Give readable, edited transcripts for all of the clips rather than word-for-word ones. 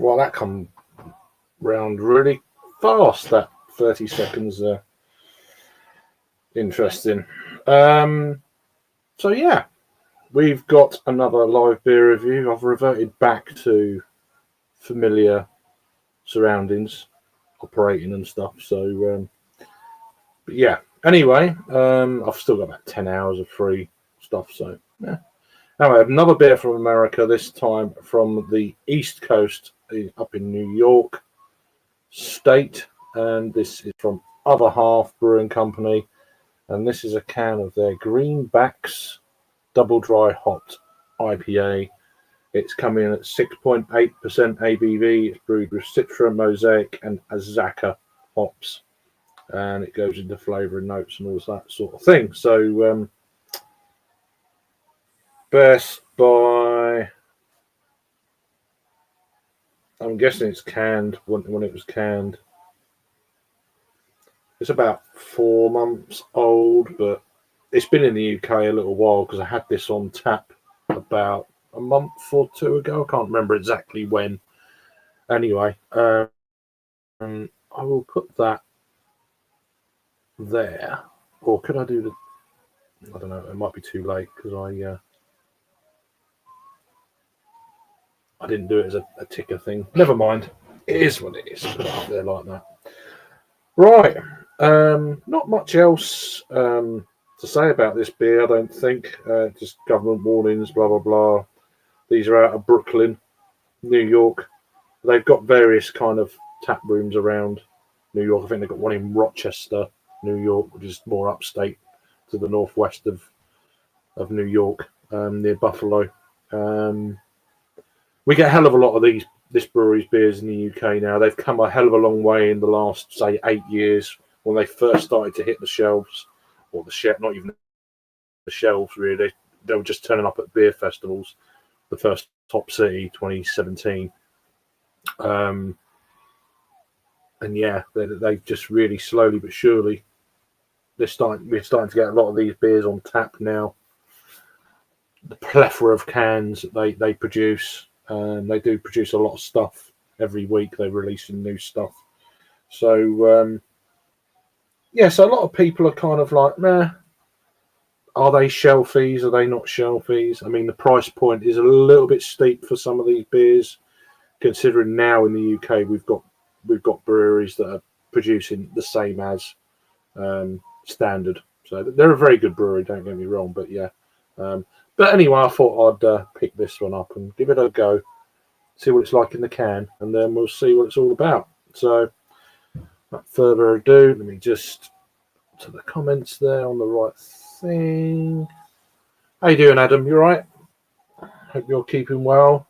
Well, that come round really fast, that 30 seconds there. Interesting. So, yeah, we've got another live beer review. I've reverted back to familiar surroundings, operating and stuff. So, but yeah. Anyway, I've still got about 10 hours of free stuff. So, yeah. Now I have another beer from America, this time from the East Coast up in New York State. And this is from Other Half Brewing Company. And this is a can of their Greenbacks Double Dry Hot IPA. It's coming in at 6.8% ABV. It's brewed with Citra, Mosaic, and Azacca hops. And it goes into flavour and notes and all that sort of thing. So, best by, I'm guessing it's canned when it was canned. It's about 4 months old, but it's been in the UK a little while because I had this on tap about a month or two ago. I can't remember exactly when. Anyway, I will put that there. Or could I do the, I don't know, it might be too late because I didn't do it as a ticker thing. Never mind. It is what it is. Put it up there like that. Right. Not much else to say about this beer, I don't think. Just government warnings, blah, blah, blah. These are out of Brooklyn, New York. They've got various kind of tap rooms around New York. I think they've got one in Rochester, New York, which is more upstate to the northwest of New York, near Buffalo. We get a hell of a lot of this brewery's beers in the UK now. They've come a hell of a long way in the last, say, 8 years when they first started to hit the shelves, or not even the shelves, really. They were just turning up at beer festivals. The first Top City, 2017. And yeah, they've just really slowly but surely, we're starting to get a lot of these beers on tap now. The plethora of cans that they produce. They do produce a lot of stuff every week. They're releasing new stuff. So, so a lot of people are kind of like, meh, are they shelfies? Are they not shelfies? I mean, the price point is a little bit steep for some of these beers, considering now in the UK we've got breweries that are producing the same as standard. So they're a very good brewery, don't get me wrong, but yeah. But anyway, I thought I'd pick this one up and give it a go, see what it's like in the can, and then we'll see what it's all about. So, without further ado, let me just to the comments there on the right thing. How you doing, Adam? You all right? Hope you're keeping well.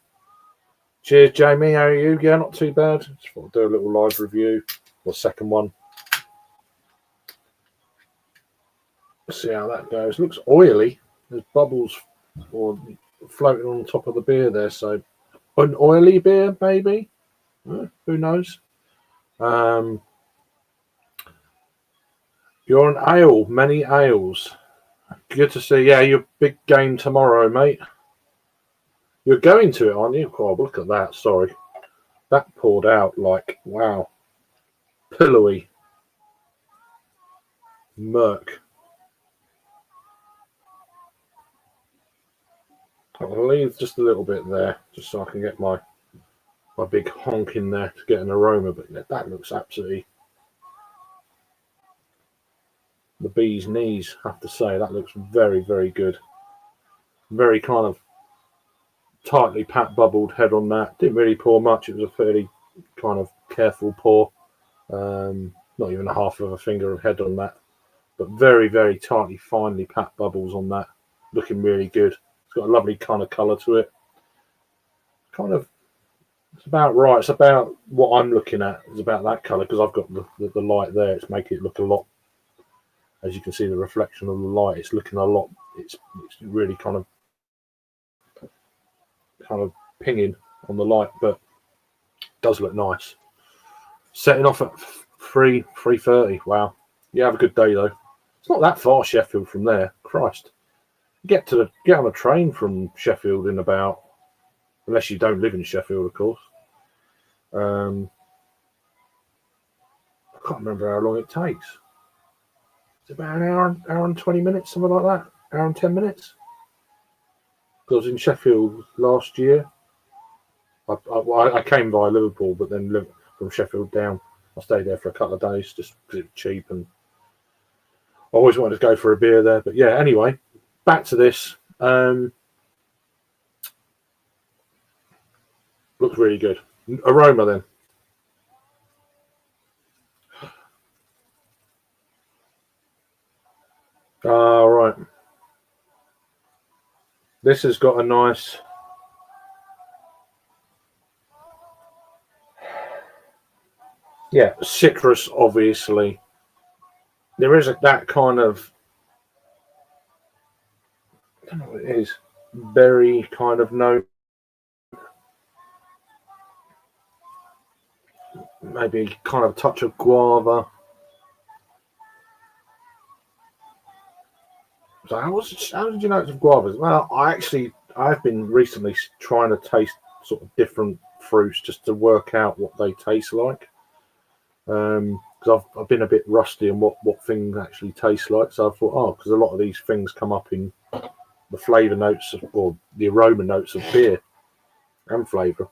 Cheers, Jamie. How are you? Yeah, not too bad. Just thought I'd do a little live review, or second one. Let's see how that goes. Looks oily. There's bubbles or floating on top of the beer there, so an oily beer maybe. Who knows? You're an ale, many ales. Good to see. Yeah, your big game tomorrow, mate. You're going to it, aren't you? Oh, look at that. Sorry, that poured out like wow, pillowy murk. I'll leave just a little bit there, just so I can get my big honk in there to get an aroma. But that looks absolutely the bee's knees, I have to say. That looks very, very good. Very kind of tightly bubbled head on that. Didn't really pour much. It was a fairly kind of careful pour. Not even a half of a finger of head on that. But very, very tightly, finely packed bubbles on that. Looking really good. It's got a lovely kind of colour to it. Kind of, it's about right. It's about what I'm looking at. It's about that colour because I've got the light there. It's making it look a lot, as you can see, the reflection of the light. It's looking a lot. It's really kind of pinging on the light, but it does look nice. Setting off at 3:30. Wow. You have a good day though. It's not that far, Sheffield, from there. Christ. Get on a train from Sheffield in about, unless you don't live in Sheffield, of course. I can't remember how long it takes. It's about an hour and 20 minutes, something like that. Hour and 10 minutes. I was in Sheffield last year. I came via Liverpool, but then from Sheffield down. I stayed there for a couple of days just because it was cheap, and I always wanted to go for a beer there. But yeah, anyway, back to this. Looks really good. Aroma then. Right. This has got a nice. Yeah, citrus, obviously. There is that kind of. I don't know what it is. Berry kind of note. Maybe kind of touch of guava. So how did you know it's guavas? Well, I've been recently trying to taste sort of different fruits just to work out what they taste like. Because I've been a bit rusty on what things actually taste like. So I thought, because a lot of these things come up in the flavour notes or the aroma notes of beer and flavour.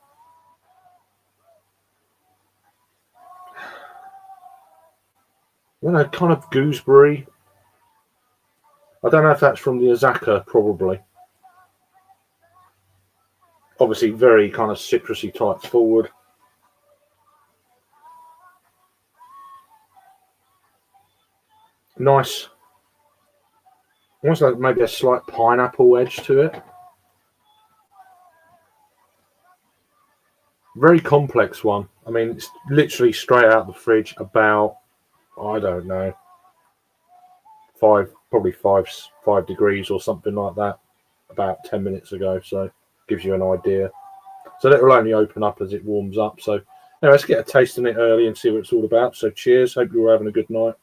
Kind of gooseberry. I don't know if that's from the Azaka, probably. Obviously, very kind of citrusy type forward. Nice. Almost like maybe a slight pineapple edge to it. Very complex one. I mean, it's literally straight out of the fridge about, I don't know, probably five degrees or something like that about 10 minutes ago. So gives you an idea. So that will only open up as it warms up. So anyway, let's get a taste in it early and see what it's all about. So cheers. Hope you're having a good night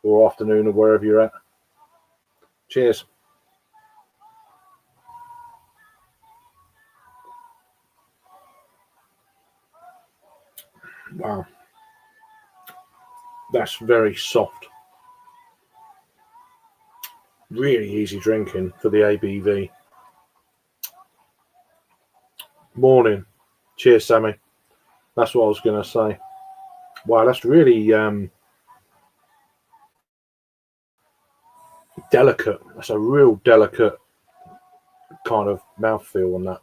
or afternoon or wherever you're at. Cheers. Wow. That's very soft. Really easy drinking for the ABV. Morning. Cheers, Sammy. That's what I was going to say. Wow, that's really delicate. That's a real delicate kind of mouthfeel on that.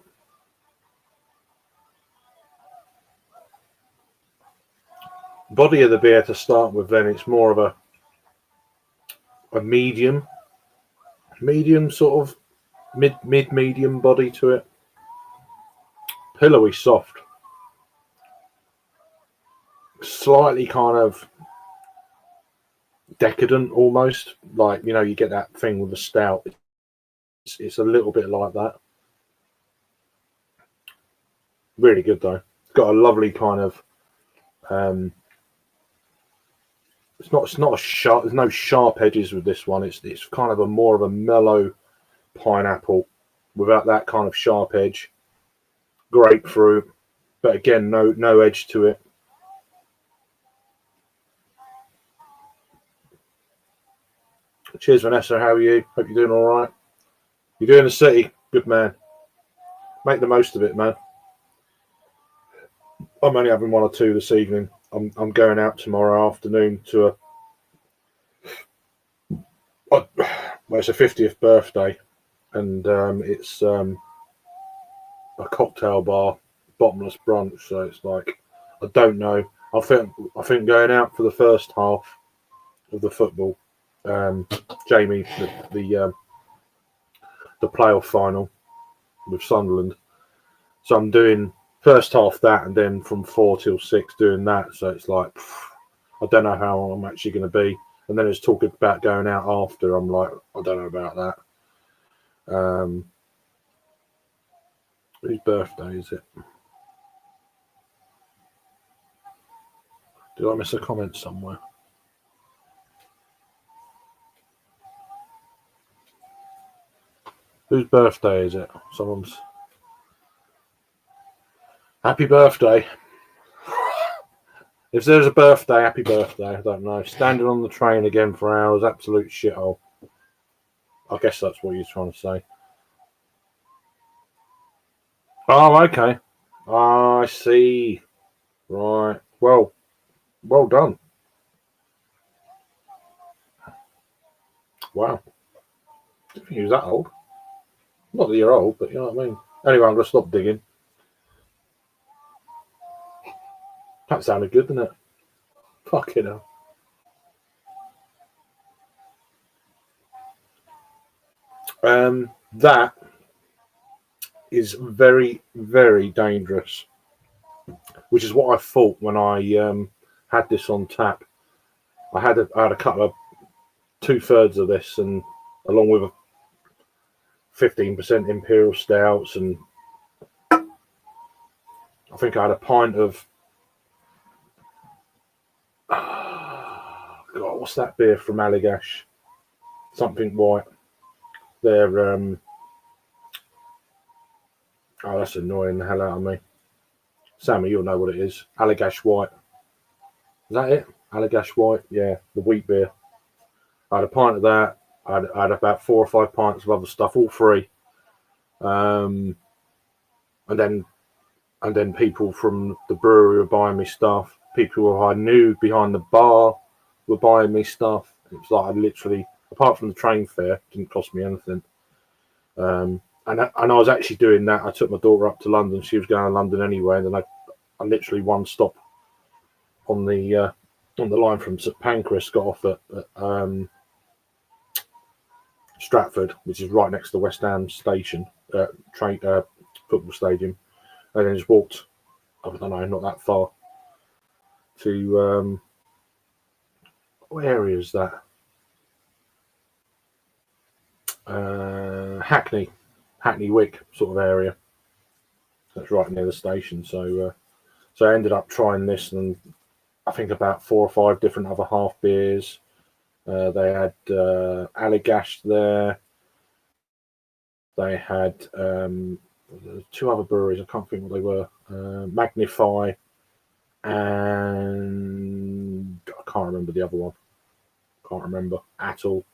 Body of the beer to start with, then it's more of a medium sort of medium body to it. Pillowy soft. Slightly kind of decadent almost. Like, you get that thing with the stout. It's a little bit like that. Really good though. It's got a lovely kind of it's not a sharp, there's no sharp edges with this one. It's kind of more of a mellow pineapple without that kind of sharp edge. Grapefruit, but again, no edge to it. Cheers, Vanessa. How are you? Hope you're doing all right. You're doing the city. Good man. Make the most of it, man. I'm only having one or two this evening. I'm going out tomorrow afternoon to it's a 50th birthday, and it's a cocktail bar, bottomless brunch. So it's like, I don't know. I think going out for the first half of the football. Jamie, the playoff final with Sunderland. So I'm doing first half that, and then from 4 till 6 doing that. So it's like, I don't know how long I'm actually going to be. And then it's talking about going out after. I'm like, I don't know about that. Whose birthday is it? Did I miss a comment somewhere? Whose birthday is it? Someone's. Happy birthday. If there's a birthday, happy birthday. I don't know. Standing on the train again for hours, absolute shithole. I guess that's what you're trying to say. Oh, okay. I see. Right. Well done. Wow. I didn't think he was that old. Not that you're old, but you know what I mean. Anyway, I'm going to stop digging. That sounded good, didn't it? Fucking hell. That is very, very dangerous, which is what I thought when I had this on tap. I had a couple of 2/3 of this, and along with 15% imperial stouts, and I think I had a pint of God, what's that beer from Allagash? Something white. They're oh, that's annoying the hell out of me. Sammy, you'll know what it is. Allagash White. Is that it? Allagash White? Yeah, the wheat beer. I had a pint of that. I had about 4 or 5 pints of other stuff, all free. And then people from the brewery were buying me stuff. People who I knew behind the bar were buying me stuff. It was like I literally, apart from the train fare, didn't cost me anything. And I was actually doing that. I took my daughter up to London. She was going to London anyway, and then I literally one stop on the line from St Pancras, got off at Stratford, which is right next to West Ham station, football stadium, and then just walked, I don't know, not that far, to what area is that? Hackney Wick sort of area. That's right near the station. So I ended up trying this, and I think about 4 or 5 different other half beers. They had Allagash there. They had 2 other breweries. I can't think what they were. Magnify, and I can't remember the other one. Can't remember at all.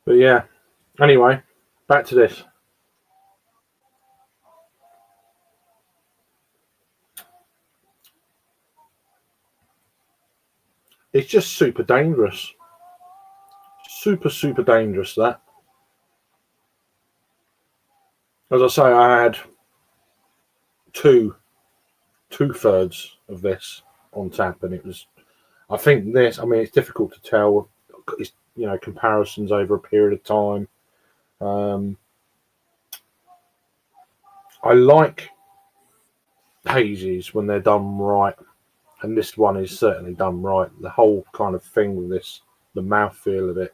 But yeah, anyway, back to this. It's just super dangerous. Super dangerous, that. As I say, I had 2/3 of this on tap, and it was, I think this, I mean, it's difficult to tell. It's, comparisons over a period of time. I like hazies when they're done right, and this one is certainly done right. The whole kind of thing with this, the mouthfeel of it,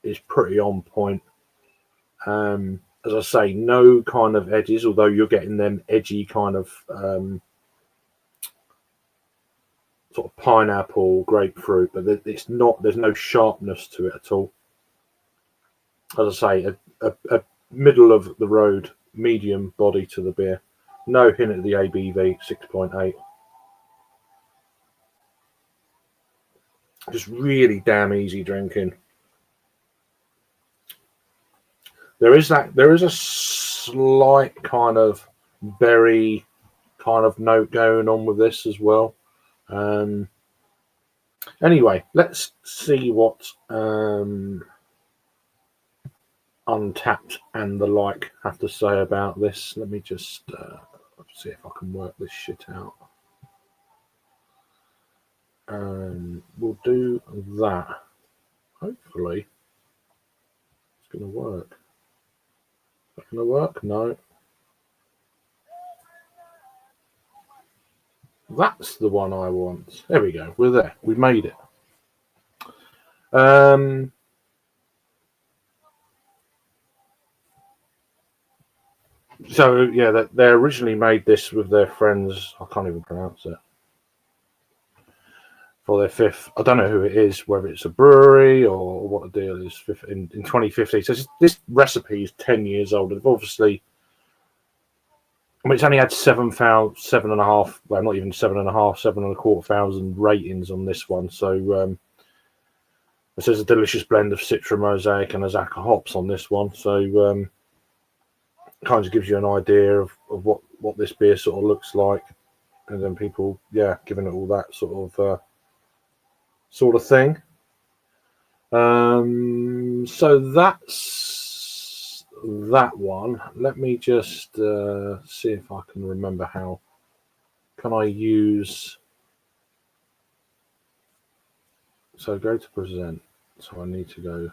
is pretty on point. As I say, no kind of edges, although you're getting them edgy kind of sort of pineapple, grapefruit, but it's not. There's no sharpness to it at all. As I say, a middle of the road, medium body to the beer. No hint at the ABV, 6.8. Just really damn easy drinking. There is a slight kind of berry kind of note going on with this as well. Anyway, let's see what Untapped and the like have to say about this. Let me just see if I can work this shit out. We'll do that. Hopefully, it's going to work. Is that going to work? No. That's the one I want. There we go. We're there. We've made it. So yeah, they originally made this with their friends. I can't even pronounce it. For their fifth, I don't know who it is, whether it's a brewery or what the deal is. In 2015, so this recipe is 10 years old. They've obviously, I mean, it's only had 7,500, well, not even 7.5, 7,250 ratings on this one. So it says a delicious blend of Citra Mosaic and Azaka hops on this one. So kind of gives you an idea of what this beer sort of looks like, and then people, yeah, giving it all that sort of thing. So that's that one. Let me just see if I can remember how can I use. So go to present. So I need to go.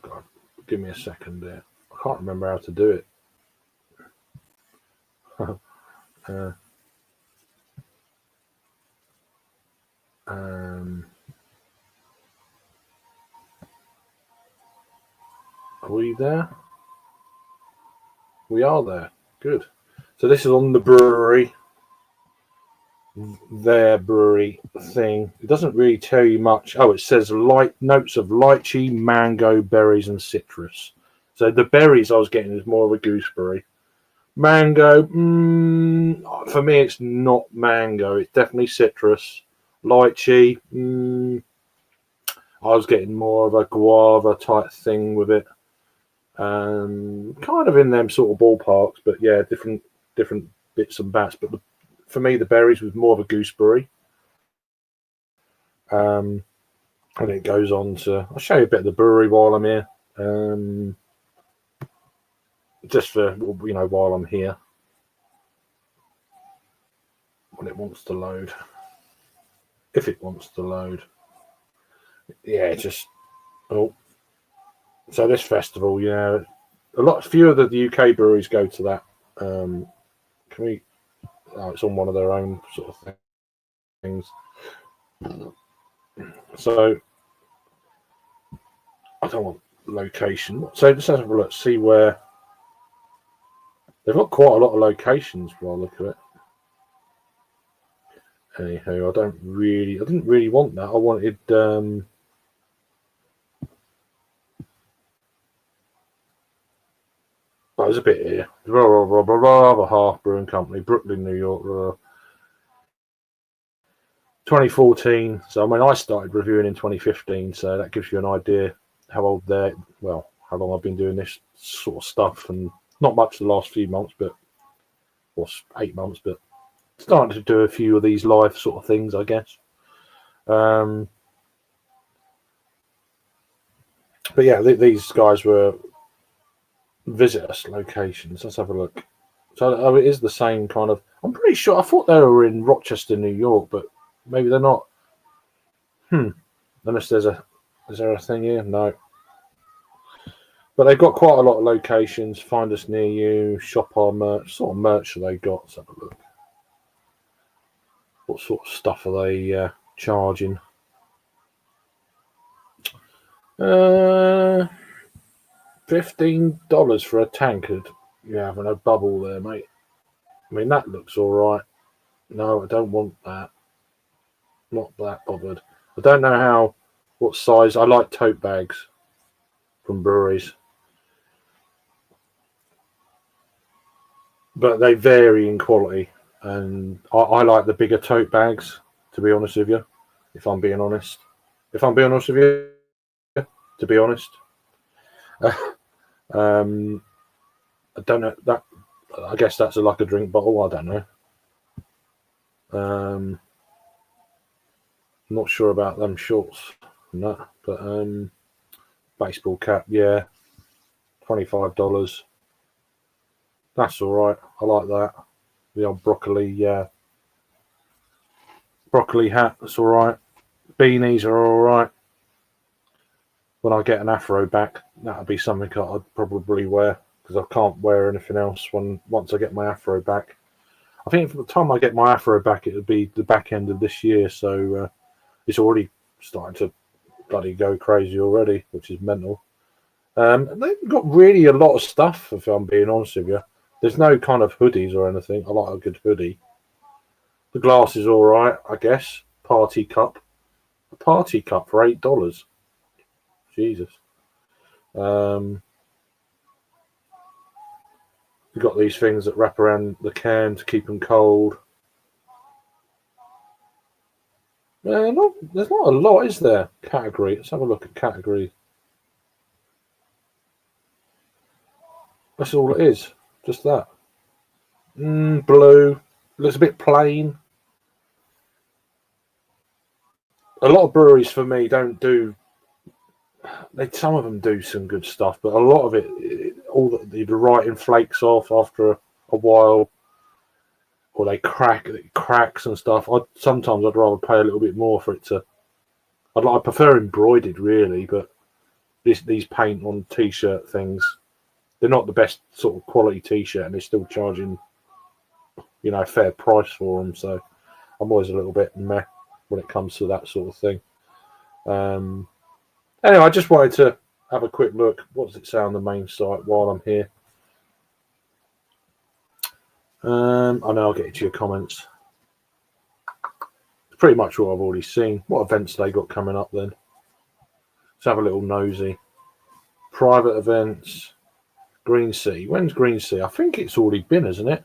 God, give me a second there. I can't remember how to do it. Are we there? We are there. Good. So this is on the brewery, their brewery thing. It doesn't really tell you much. Oh, it says light notes of lychee, mango, berries, and citrus. So the berries I was getting is more of a gooseberry. Mango, for me, it's not mango. It's definitely citrus. Lychee, I was getting more of a guava type thing with it. Kind of in them sort of ballparks, but yeah, different bits and bats. But for me, the berries was more of a gooseberry. And it goes on to. I'll show you a bit of the brewery while I'm here. Just for while I'm here, when it wants to load, if it wants to load, yeah, just oh. So this festival, yeah, few of the UK breweries go to that. Can we? Oh, it's on one of their own sort of things. So I don't want location. So just have a look, see where they've got quite a lot of locations. While I look at it. Anyhow, I didn't really want that. I wanted. Oh, there's a bit here. Half Brewing Company, Brooklyn, New York. 2014. So I mean, I started reviewing in 2015. So that gives you an idea how old they're. Well, how long I've been doing this sort of stuff, and not much the last few months, or 8 months, but starting to do a few of these live sort of things, I guess. But yeah, these guys were visit us locations. Let's have a look. So it is the same kind of. I'm pretty sure. I thought they were in Rochester, New York, but maybe they're not. Unless is there a thing here? No. But they've got quite a lot of locations. Find us near you. Shop our merch. What sort of merch have they got? Let's have a look. What sort of stuff are they charging? $15 for a tankard. You're having a bubble there, mate. I mean, that looks all right. No, I don't want that. Not that bothered. I don't know what size. I like tote bags from breweries, but they vary in quality. And I like the bigger tote bags, to be honest with you. If I'm being honest with you, to be honest. I don't know that. I guess that's like a drink bottle. I don't know. Not sure about them shorts and that, but baseball cap, yeah, $25. That's all right. I like that. The old broccoli hat. That's all right. Beanies are all right. When I get an afro back, that'll be something I'd probably wear, because I can't wear anything else once I get my afro back. I think from the time I get my afro back, it'll be the back end of this year. So it's already starting to bloody go crazy already, which is mental. They've got really a lot of stuff, if I'm being honest with you. There's no kind of hoodies or anything. I like a good hoodie. The glass is all right, I guess. Party cup. A party cup for $8. Jesus. You've got these things that wrap around the can to keep them cold. There's not a lot, is there? Category. Let's have a look at category. That's all it is. Just that. Blue. Looks a bit plain. A lot of breweries for me don't do. Some of them do some good stuff, but a lot of it, all the writing flakes off after a while, or it cracks and stuff. Sometimes I'd rather pay a little bit more for it to. I prefer embroidered really, but these paint on t-shirt things, they're not the best sort of quality t-shirt, and they're still charging, a fair price for them. So I'm always a little bit meh when it comes to that sort of thing. Anyway, I just wanted to have a quick look. What does it say on the main site while I'm here? I know I'll get into your comments. It's pretty much what I've already seen. What events they got coming up then? Let's have a little nosy. Private events. Green Sea. When's Green Sea? I think it's already been, isn't it?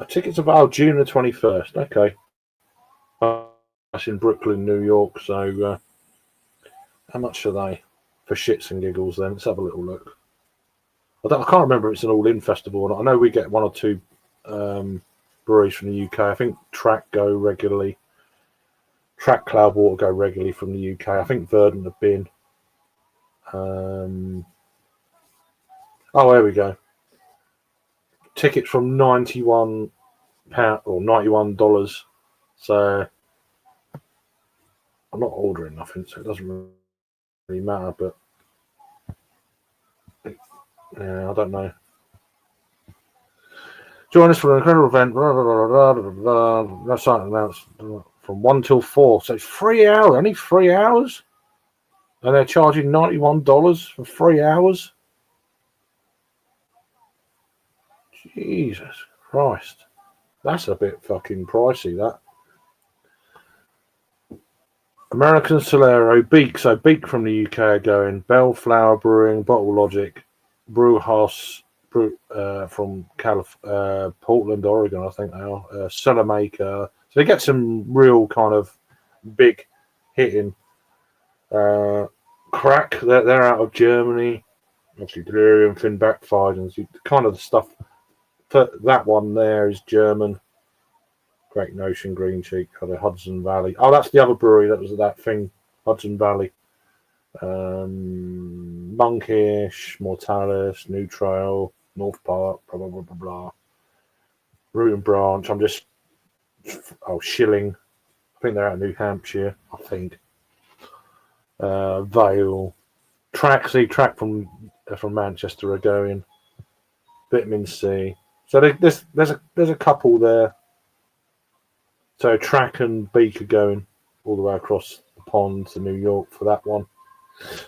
Tickets available June the 21st. Okay. That's in Brooklyn, New York. So how much are they for shits and giggles then? Let's have a little look. I can't remember if it's an all-in festival or not. I know we get one or two breweries from the UK. I think Track go regularly. Track Cloudwater go regularly from the UK. I think Verdant have been. Oh, there we go. Tickets from £91 or $91. So I'm not ordering nothing, so it doesn't really matter. But yeah, I don't know. Join us for an incredible event. That's something else from 1 till 4. So it's 3 hours, only 3 hours, and they're charging $91 for 3 hours. Jesus Christ, that's a bit fucking pricey. That American Solero, Beak. So Beak from the UK are going. Bellflower Brewing, Bottle Logic, Brewhouse from Portland, Oregon, I think they are. Cellar Maker. So they get some real kind of big hitting. Crack, they're out of Germany. Obviously, Delirium, Finback, Fidens, kind of the stuff. That one there is German. Great Notion, Green Cheek, Hudson Valley. Oh, that's the other brewery that was that thing, Hudson Valley. Monkish, Mortalis, New Trail, North Park, blah, blah, blah, blah, blah. Root and Branch. Schilling. I think they're out of New Hampshire, I think. Vale. Track from Manchester are going. Vitamin C. So there's a couple there. So Track and Beak are going all the way across the pond to New York for that one.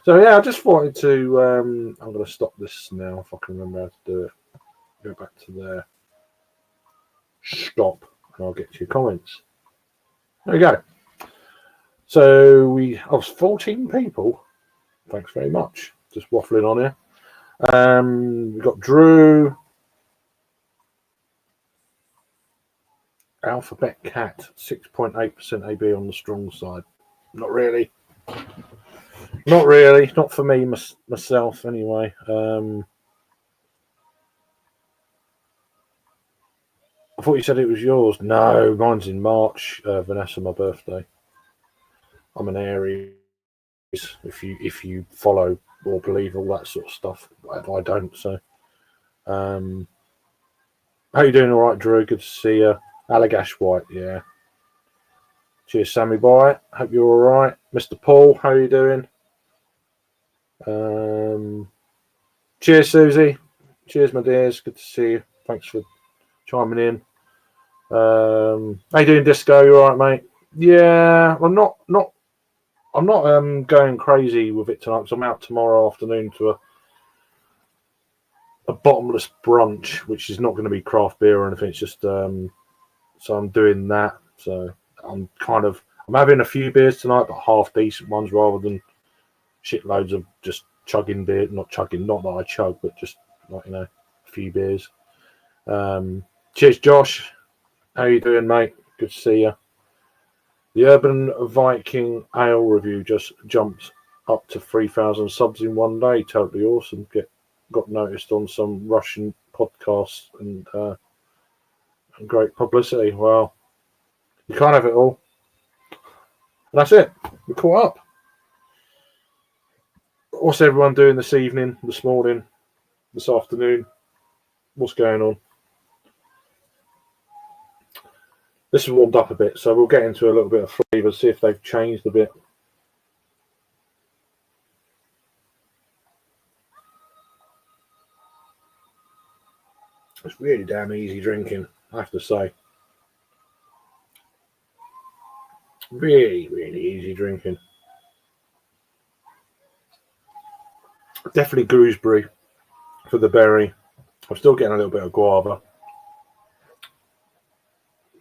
So yeah, I just wanted to. I'm going to stop this now if I can remember how to do it. Go back to there. Stop, and I'll get to your comments. There we go. So I was 14 people. Thanks very much. Just waffling on here. We've got Drew. Alphabet Cat, 6.8% AB on the strong side. Not really. Not for me, myself, anyway. I thought you said it was yours. No, mine's in March, Vanessa, my birthday. I'm an Aries, if you follow or believe all that sort of stuff. I don't, so. How you doing? All right, Drew? Good to see you. Allagash White, yeah. Cheers, Sammy Boy. Hope you're all right. Mr. Paul, how are you doing? Cheers, Susie. Cheers, my dears. Good to see you. Thanks for chiming in. How you doing, Disco? You all right, mate? Yeah, well, not I'm not going crazy with it tonight because I'm out tomorrow afternoon to a bottomless brunch, which is not going to be craft beer or anything. It's just so I'm doing that. So I'm having a few beers tonight, but half decent ones rather than shitloads of just chugging beer. Not that I chug, but just like a few beers. Cheers, Josh. How you doing, mate? Good to see you. The Urban Viking Ale review just jumped up to 3,000 subs in one day. Totally awesome. Got noticed on some Russian podcasts and great publicity. Well, you can't have it all. And that's it. We're caught up. What's everyone doing this evening, this morning, this afternoon? What's going on? This has warmed up a bit, so we'll get into a little bit of flavour, see if they've changed a bit. It's really damn easy drinking, I have to say. Really, really easy drinking. Definitely gooseberry for the berry. I'm still getting a little bit of guava.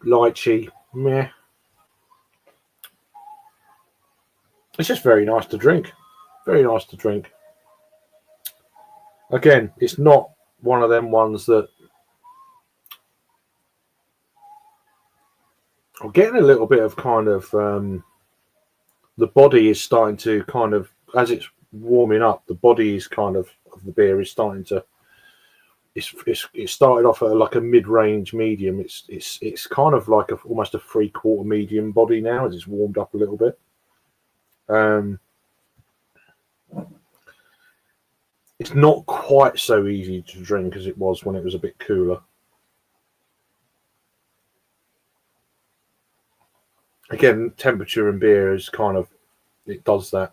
Lychee, meh. It's just very nice to drink. Very nice to drink. Again, it's not one of them ones that I'm getting a little bit of kind of the body is starting to kind of, as it's warming up, the body is kind of the beer is starting to. It started off at like a mid-range medium. It's kind of like almost a 3/4 medium body now as it's warmed up a little bit. It's not quite so easy to drink as it was when it was a bit cooler. Again, temperature in beer is kind of, it does that.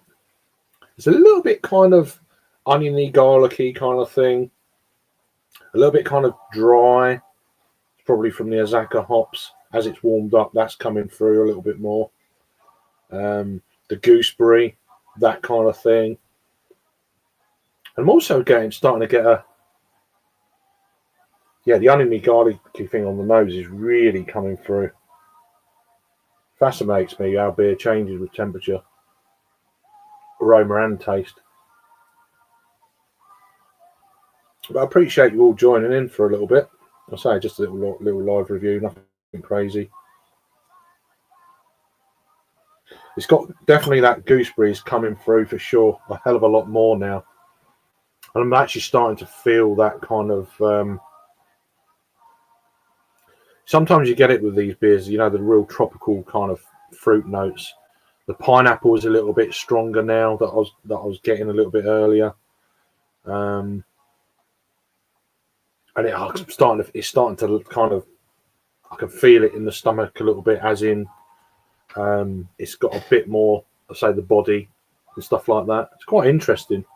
It's a little bit kind of oniony, garlicky kind of thing. A little bit kind of dry, probably from the Azaka hops. As it's warmed up, that's coming through a little bit more. The gooseberry, that kind of thing. And I'm also starting to get the oniony, garlicky thing on the nose is really coming through. Fascinates me how beer changes with temperature, aroma and taste. But I appreciate you all joining in for a little bit. I'll say just a little live review, nothing crazy. It's got definitely that gooseberry is coming through for sure, a hell of a lot more now. And I'm actually starting to feel that kind of. Sometimes you get it with these beers, the real tropical kind of fruit notes. The pineapple is a little bit stronger now that I was getting a little bit earlier. And it's starting to kind of, I can feel it in the stomach a little bit, as in it's got a bit more, I say, the body and stuff like that. It's quite interesting.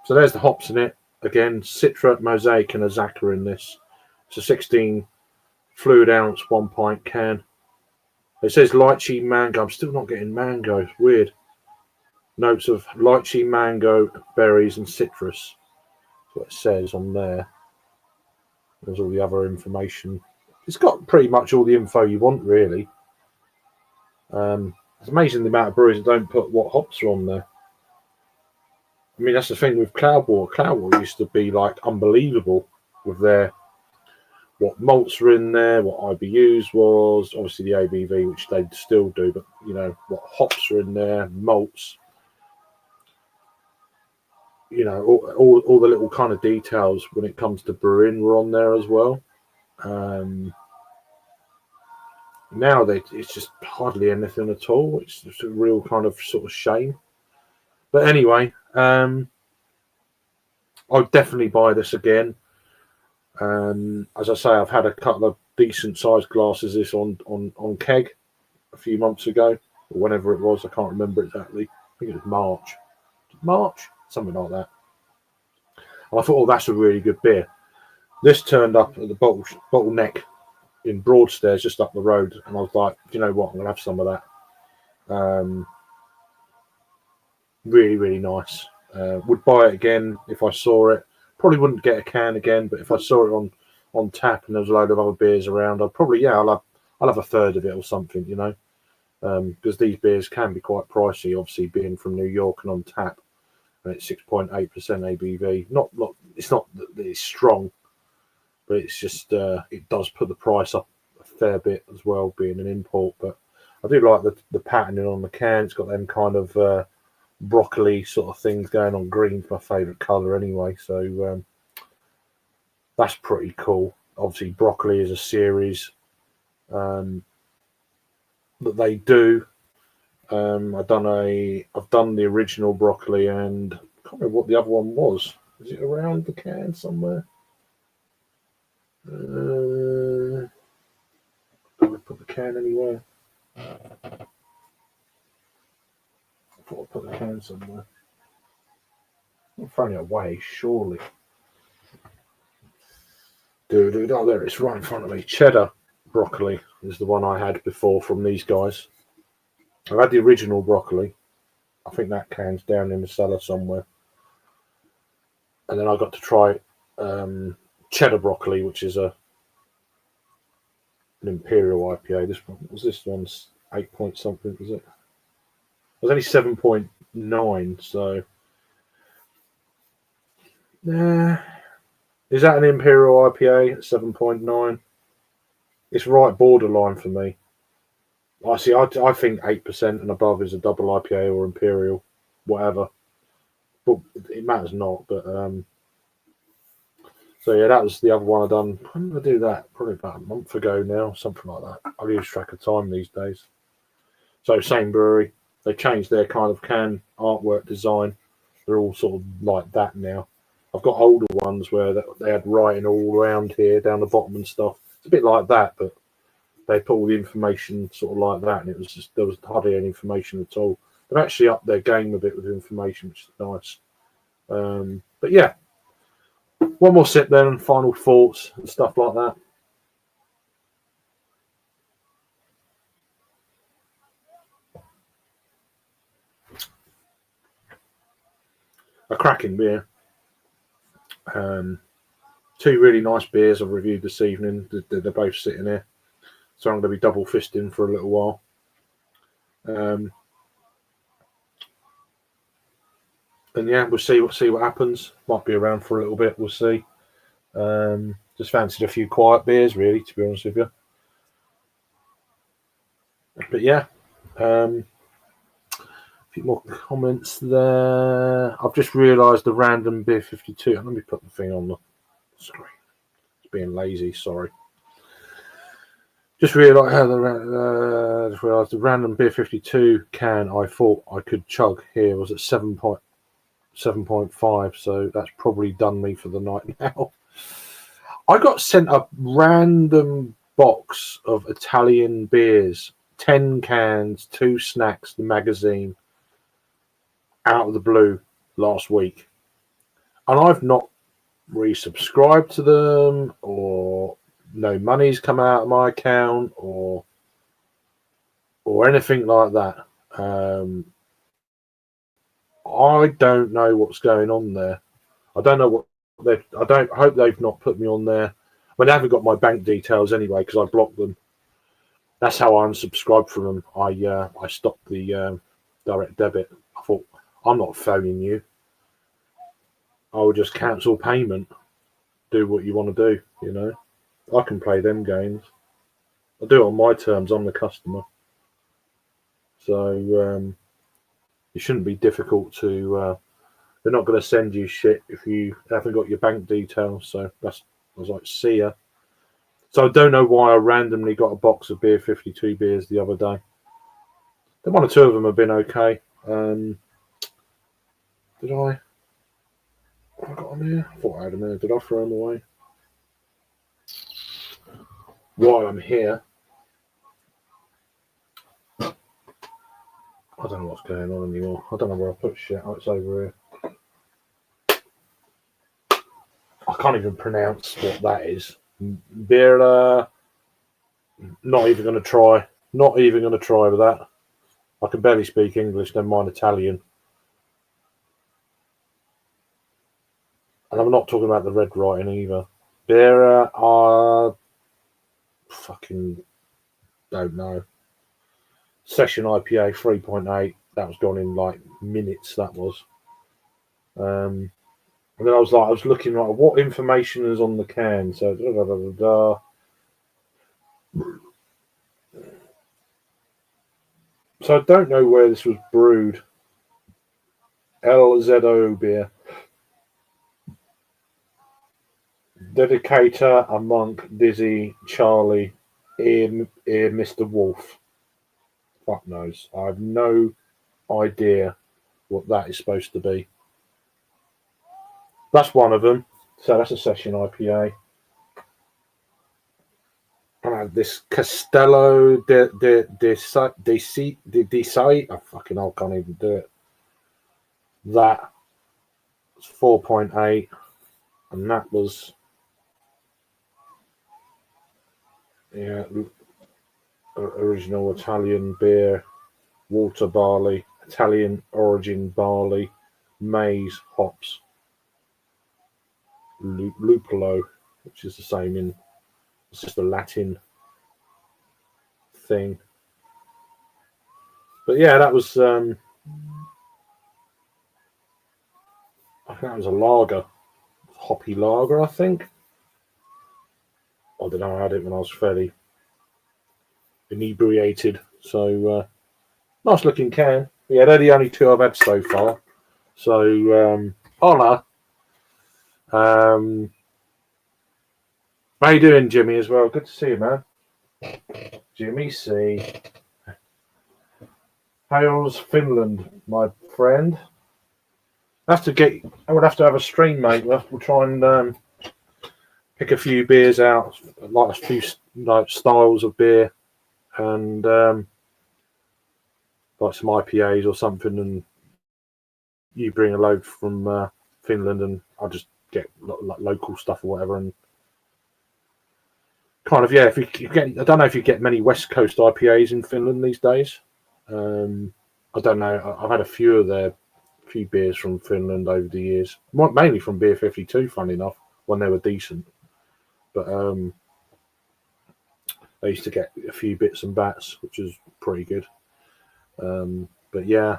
So there's the hops in it. Again, Citra, Mosaic and Azaka in this. It's a 16 fluid ounce, 1 pint can. It says lychee mango. I'm still not getting mango. It's weird. Notes of lychee, mango, berries and citrus. What it says on there. There's all the other information. It's got pretty much all the info you want, really. It's amazing the amount of breweries that don't put what hops are on there. I mean, that's the thing with Cloudwater. Cloudwater used to be like unbelievable with what malts are in there, what IBUs was, obviously the ABV, which they still do, but what hops are in there, malts. All the little kind of details when it comes to brewing were on there as well. Now it's just hardly anything at all. It's just a real kind of sort of shame. But anyway, I'll definitely buy this again. As I say, I've had a couple of decent sized glasses of this on keg a few months ago, or whenever it was. I can't remember exactly. I think it was March. Something like that. And I thought, that's a really good beer. This turned up at the bottleneck in Broadstairs, just up the road, and I was like, you know what, I'm gonna have some of that. Really, really nice. Would buy it again if I saw it. Probably wouldn't get a can again, but if I saw it on tap and there was a load of other beers around, I'd probably I'll have a third of it or something, you know, because these beers can be quite pricey. Obviously, being from New York and on tap, and it's 6.8% ABV. Not it's not that it's strong, but it's just it does put the price up a fair bit as well, being an import. But I do like the patterning on the can. It's got them kind of broccoli sort of things going on. Green's my favourite colour anyway, so that's pretty cool. Obviously, broccoli is a series that they do. I've done the original broccoli, and I can't remember what the other one was. Is it around the can somewhere? Did I put the can anywhere? I thought I put the can somewhere. I'm throwing it away, surely. Oh, there it's right in front of me. Cheddar broccoli is the one I had before from these guys. I've had the original broccoli. I think that can's down in the cellar somewhere. And then I got to try cheddar broccoli, which is an imperial IPA. This one's 8 point something, is it? It was only 7.9, so is that an imperial IPA at 7.9? It's right borderline for me. I think 8% and above is a double IPA or imperial, whatever. But it matters not. But so yeah, that was the other one I done. When did I do that? Probably about a month ago now, something like that. I lose track of time these days. So same brewery. They changed their kind of can artwork design. They're all sort of like that now. I've got older ones where they had writing all around here, down the bottom and stuff. It's a bit like that, but they put all the information sort of like that, and it was just there was hardly any information at all. They've actually upped their game a bit with information, which is nice. But yeah, one more sip then, and final thoughts and stuff like that. A cracking beer. Two really nice beers I've reviewed this evening. They're both sitting here, so I'm going to be double fisting for a little while. And yeah, we'll see what happens. Might be around for a little bit. We'll see. Just fancied a few quiet beers, really, to be honest with you. But yeah, a few more comments there. I've just realised the random beer 52. Let me put the thing on the screen. It's being lazy. Sorry. Just realised the random beer 52 can I thought I could chug here was at 7.5, so that's probably done me for the night now. I got sent a random box of Italian beers, 10 cans, 2 snacks, the magazine, out of the blue last week. And I've not resubscribed to them, or no money's come out of my account, or anything like that. I don't know what's going on there. I don't know what I hope they've not put me on there. They haven't got my bank details anyway because I blocked them. That's how I unsubscribed from them. I stopped the direct debit. I thought, I'm not phoning you. I will just cancel payment. Do what you want to do, you know. I can play them games. I do it on my terms. I'm the customer. So it shouldn't be difficult to... they're not going to send you shit if you haven't got your bank details. So I was like, see ya. So I don't know why I randomly got a box of beer 52 beers the other day. Then one or two of them have been okay. Did I? I got them here. I thought I had them here. Did I throw them away? While I'm here, I don't know what's going on anymore. I don't know where I put shit. Oh, it's over here. I can't even pronounce what that is. Beer. Not even going to try. Not even going to try with that. I can barely speak English, never mind Italian. And I'm not talking about the red writing either. Beer, fucking don't know. Session IPA 3.8. That was gone in like minutes. That was. And then I was looking like what information is on the can. So So I don't know where this was brewed. LZO beer. Dedicator, a monk, Dizzy, Charlie, ear Mr. Wolf. Fuck knows. I have no idea what that is supposed to be. That's one of them. So that's a session IPA. This Castello de Sai. I fucking hell, can't even do it. That was 4.8, and that was original Italian beer, water barley, Italian origin barley, maize, hops, lupulo, which is the same in. It's just a Latin thing. But yeah, that was I think that was a lager. Hoppy lager, I think. I don't know, I had it when I was fairly inebriated. So nice looking can. Yeah, they're the only two I've had so far. So hola. How you doing, Jimmy, as well? Good to see you, man. Jimmy C. Hails Finland, my friend. I would have to have a stream, mate. We'll try and pick a few beers out, like a few like styles of beer, and like some IPAs or something. And you bring a load from Finland, and I'll just get like local stuff or whatever. And kind of, yeah. If you get, I don't know if you get many West Coast IPAs in Finland these days. I don't know. I've had a few beers from Finland over the years, mainly from Beer 52. Funny enough, when they were decent, but I used to get a few bits and bats, which is pretty good. But yeah,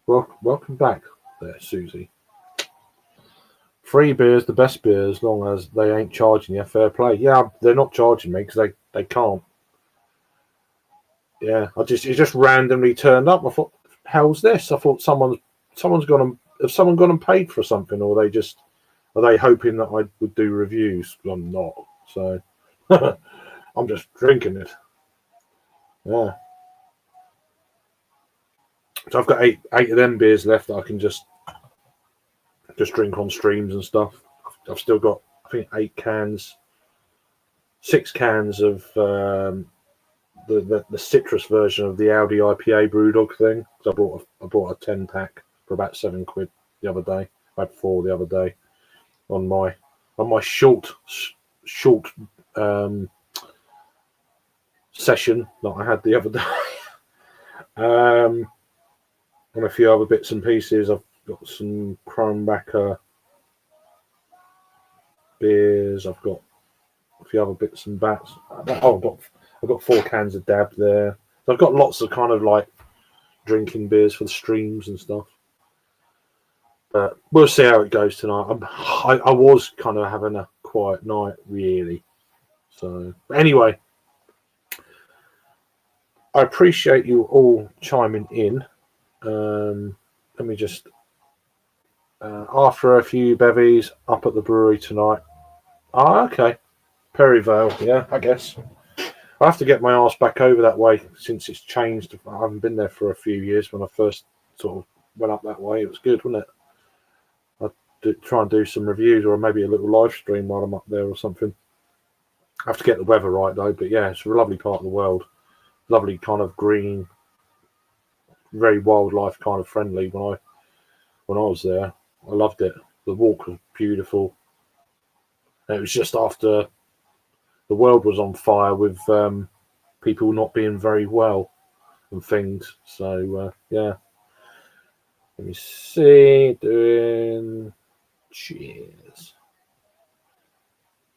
welcome back there, Susie. Free beer's the best beer as long as they ain't charging you. Fair play. Yeah, they're not charging me because they can't. Yeah, it just randomly turned up. I thought, hell's this? I thought someone's gone and have someone gone and paid for something, or are they hoping that I would do reviews? I'm not, so I'm just drinking it. Yeah. So I've got eight of them beers left that I can just drink on streams and stuff. I've still got, I think, 6 cans of the citrus version of the Audi IPA Brewdog thing. So I bought a 10-pack for about £7 the other day. I had 4 the other day on my short session that I had the other day. And a few other bits and pieces. I've got some Greenbacks beers. I've got a few other bits and bats. I've got 4 cans of Dab there. So I've got lots of kind of like drinking beers for the streams and stuff. But we'll see how it goes tonight. I was kind of having a quiet night, really. So anyway, I appreciate you all chiming in. Let me just after a few bevies up at the brewery tonight. Okay, Perryvale. Yeah, I guess I have to get my arse back over that way since it's changed. I haven't been there for a few years. When I first sort of went up that way, it was good, wasn't it? I'd try and do some reviews or maybe a little live stream while I'm up there or something. I have to get the weather right though. But yeah, it's a lovely part of the world. Lovely kind of green, very wildlife kind of friendly. When I was there, I loved it. The walk was beautiful. And it was just after the world was on fire with people not being very well. and things. So yeah, let me see. Doing cheers.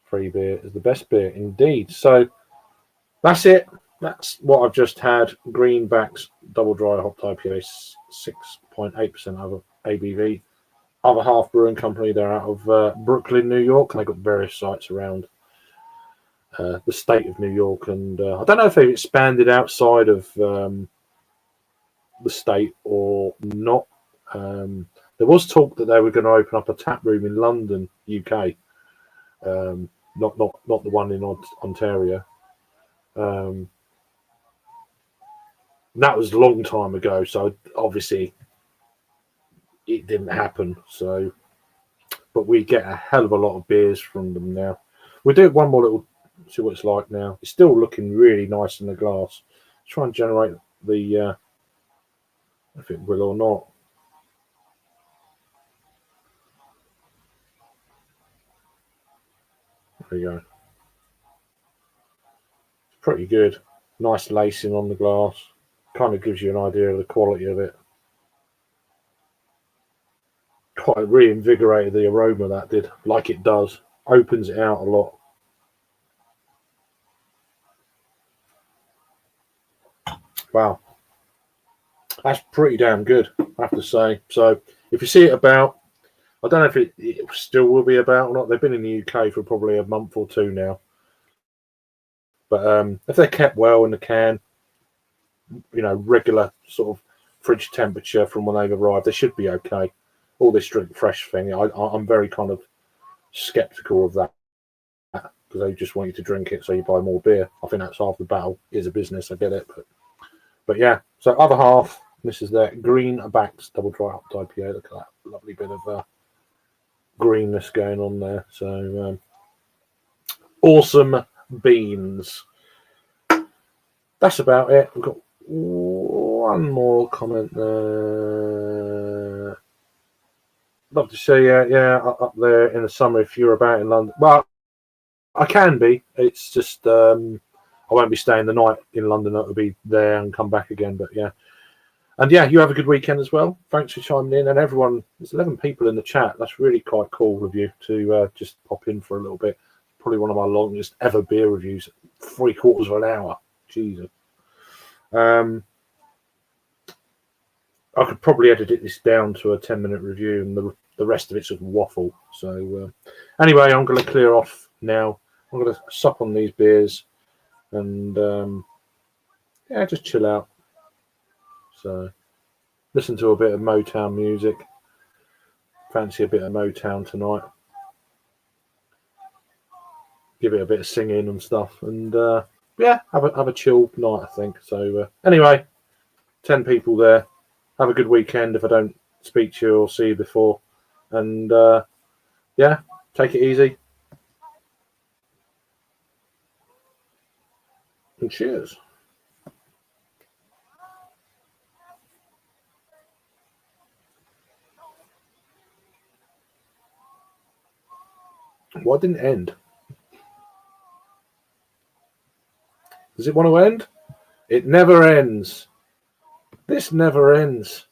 Free beer is the best beer indeed. So that's it. That's what I've just had. Greenbacks double dry hopped IPA, 6.8% of ABV. Other half brewing company. They're out of Brooklyn, New York, and they've got various sites around the state of New York. And I don't know if they've expanded outside of the state or not. There was talk that they were going to open up a tap room in London, UK. Not the one in Ontario. That was a long time ago, so obviously it didn't happen. So, but we get a hell of a lot of beers from them now. We'll do one more little, see what it's like now. It's still looking really nice in the glass. Try and generate the if it will or not. There you go. It's pretty good. Nice lacing on the glass. Kind of gives you an idea of the quality of it. Quite reinvigorated the aroma that did, like it does. Opens it out a lot. Wow. That's pretty damn good, I have to say. So if you see it about, I don't know if it still will be about or not. They've been in the UK for probably a month or two now. But if they're kept well in the can, regular sort of fridge temperature from when they've arrived, they should be okay. All this drink fresh thing, I'm very kind of skeptical of that because they just want you to drink it so you buy more beer. I think that's half the battle. Is a business, I get it, but yeah. So other half, this is their Greenbacks double dry hopped IPA. Look at that lovely bit of greenness going on there. So awesome beans. That's about it. We've got one more comment there. Love to see you, up there in the summer if you're about in London. Well, I can be. It's just I won't be staying the night in London. I'll be there and come back again. But yeah. And yeah, you have a good weekend as well. Thanks for chiming in. And everyone, there's 11 people in the chat. That's really quite cool of you to just pop in for a little bit. Probably one of my longest ever beer reviews, 3/4 of an hour. Jesus. I could probably edit this down to a 10-minute review, and the rest of it's just waffle. So anyway, I'm going to clear off now. I'm going to sup on these beers and just chill out. So listen to a bit of Motown music. Fancy a bit of Motown tonight. Give it a bit of singing and stuff, and have a chill night, I think. So anyway, 10 people there. Have a good weekend if I don't speak to you or see you before. And take it easy. And cheers. Why didn't it end? Does it want to end? It never ends. This never ends.